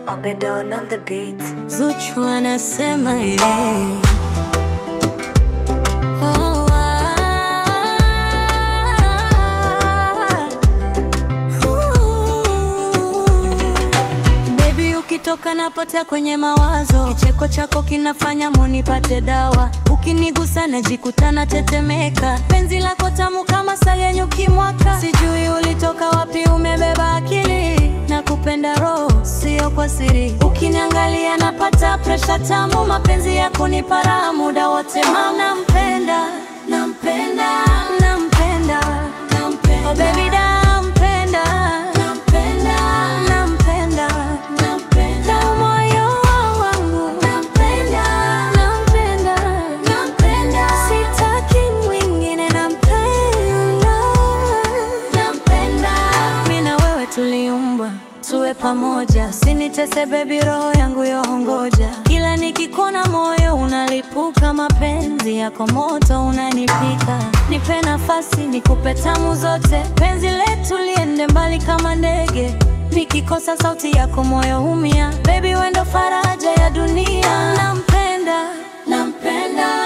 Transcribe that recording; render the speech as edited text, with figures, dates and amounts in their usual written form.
Obedon on the beat. Zuchu anasema yeah. Oh, baby ukitoka napotea kwenye mawazo, kicheko chako kinafanya monipate dawa, ukinigusa najikuta natetemeka, penzi lako tamu kama sali nyuki mwaka, sijui ulitoka wapi, umebeba akili, nakupenda roho sio kwa siri, ukiniangalia napata pressure tamu, mapenzi yako ni para muda wote, nampenda, nampenda, nampenda, nampenda, oh baby nampenda, nampenda, nampenda, nampenda, moyo wangu nampenda, nampenda, nampenda, sitaki mwingine, nampenda, nampenda, mimi na wewe tuliumbwa tuwe pamoja, usinitese baby, roho yangu yohongoja, kila nikikuona moyo unalipuka, mapenzi yako moto unanipika, nipe nafasi nikupe tamu zote, penzi letu liende mbali kama ndege, nikikosa sauti yako moyo humia, baby wewe ndo faraja ya dunia, nampenda, nampenda.